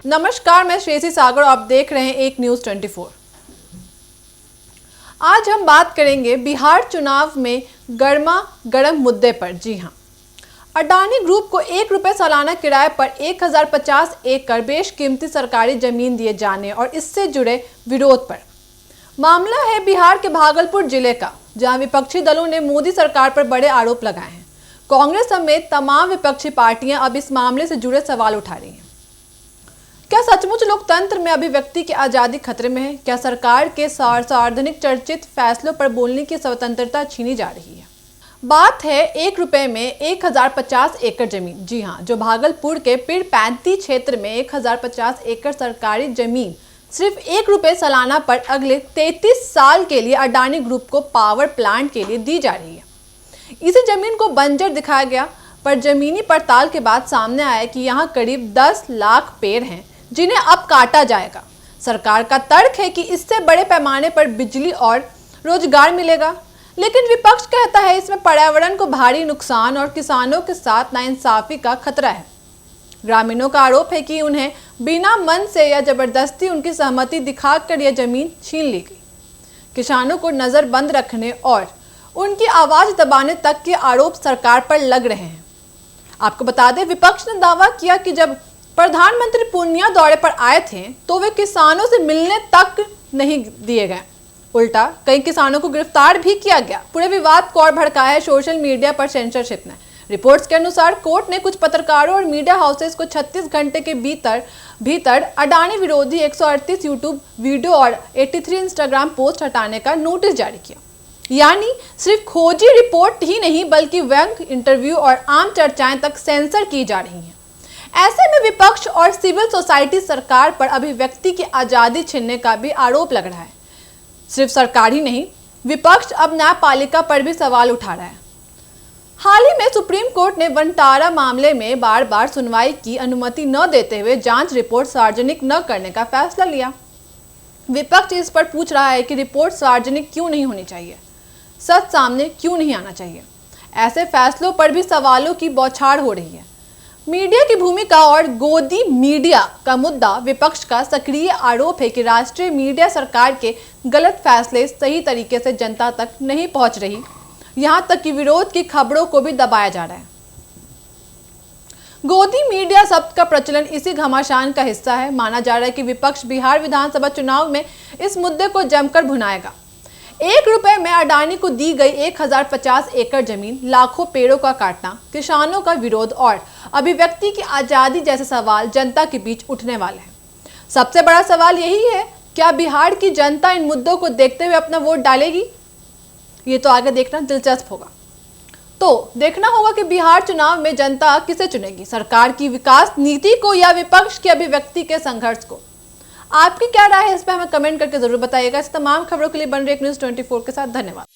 नमस्कार, मैं श्रेयसी सागर और आप देख रहे हैं एक न्यूज 24। आज हम बात करेंगे बिहार चुनाव में गर्मा गर्म मुद्दे पर। जी हां, अडानी ग्रुप को ₹1 सालाना किराए पर 1050 एकड़ बेशकीमती सरकारी जमीन दिए जाने और इससे जुड़े विरोध पर। मामला है बिहार के भागलपुर जिले का, जहां विपक्षी दलों ने मोदी सरकार पर बड़े आरोप लगाए हैं। कांग्रेस समेत तमाम विपक्षी पार्टियां अब इस मामले से जुड़े सवाल उठा रही हैं। क्या सचमुच लोकतंत्र में अभिव्यक्ति की आजादी खतरे में है? क्या सरकार के सार्वजनिक चर्चित फैसलों पर बोलने की स्वतंत्रता छीनी जा रही है? बात है ₹1 में 1050 एकड़ जमीन। जी हां, जो भागलपुर के पीरपैंती क्षेत्र में 1050 एकड़ सरकारी जमीन सिर्फ ₹1 सालाना पर अगले 33 साल के लिए अडानी ग्रुप को पावर प्लांट के लिए दी जा रही है। इसी जमीन को बंजर दिखाया गया, पर जमीनी पड़ताल के बाद सामने आया कि यहाँ करीब 10 लाख पेड़ हैं जिन्हें अब काटा जाएगा। सरकार का तर्क है कि इससे बड़े पैमाने पर बिजली और रोजगार मिलेगा, लेकिन विपक्ष कहता है इसमें पर्यावरण को भारी नुकसान और किसानों के साथ नाइंसाफी का खतरा है। ग्रामीणों का आरोप है कि उन्हें बिना मन से या जबरदस्ती उनकी सहमति दिखाकर यह जमीन छीन ली गई। किसानों को नजरबंद रखने और उनकी आवाज दबाने तक के आरोप सरकार पर लग रहे हैं। आपको बता दें, विपक्ष ने दावा किया कि जब प्रधानमंत्री पूर्णिया दौरे पर आए थे तो वे किसानों से मिलने तक नहीं दिए गए, उल्टा कई किसानों को गिरफ्तार भी किया गया। पूरे विवाद को और भड़काया है सोशल मीडिया पर सेंसरशिप ने। रिपोर्ट्स के अनुसार कोर्ट ने कुछ पत्रकारों और मीडिया हाउसेस को 36 घंटे के भीतर अडानी विरोधी 138 यूट्यूब वीडियो और 83 इंस्टाग्राम पोस्ट हटाने का नोटिस जारी किया। यानी सिर्फ खोजी रिपोर्ट ही नहीं बल्कि व्यंग, इंटरव्यू और आम चर्चाएं तक सेंसर की जा रही हैं। ऐसे में विपक्ष और सिविल सोसाइटी सरकार पर अभिव्यक्ति की आजादी छीनने का भी आरोप लग रहा है। सिर्फ सरकार ही नहीं, विपक्ष अब न्यायपालिका पर भी सवाल उठा रहा है। हाल ही में सुप्रीम कोर्ट ने वंटारा मामले में बार बार सुनवाई की अनुमति न देते हुए जांच रिपोर्ट सार्वजनिक न करने का फैसला लिया। विपक्ष इस पर पूछ रहा है कि रिपोर्ट सार्वजनिक क्यों नहीं होनी चाहिए, सच सामने क्यों नहीं आना चाहिए। ऐसे फैसलों पर भी सवालों की बौछार हो रही है। मीडिया की भूमिका और गोदी मीडिया का मुद्दा। विपक्ष का सक्रिय आरोप है कि राष्ट्रीय मीडिया सरकार के गलत फैसले सही तरीके से जनता तक नहीं पहुंच रही, यहां तक कि विरोध की खबरों को भी दबाया जा रहा है। गोदी मीडिया शब्द का प्रचलन इसी घमासान का हिस्सा है। माना जा रहा है कि विपक्ष बिहार विधानसभा चुनाव में इस मुद्दे को जमकर भुनाएगा। ₹1 में अडानी को दी गई 1050 एकड़ जमीन, लाखों पेड़ों का काटना, किसानों का विरोध और अभिव्यक्ति की आजादी जैसे सवाल जनता के बीच उठने वाले हैं। सबसे बड़ा सवाल यही है, क्या बिहार की जनता इन मुद्दों को देखते हुए अपना वोट डालेगी? ये तो आगे देखना दिलचस्प होगा। तो देखना होगा कि बिहार चुनाव में जनता किसे चुनेगी, सरकार की विकास नीति को या विपक्ष की अभिव्यक्ति के संघर्ष को। आपकी क्या राय है इस पर हमें कमेंट करके जरूर बताइएगा। इस तमाम खबरों के लिए बन रही एक न्यूज़ 24 के साथ धन्यवाद।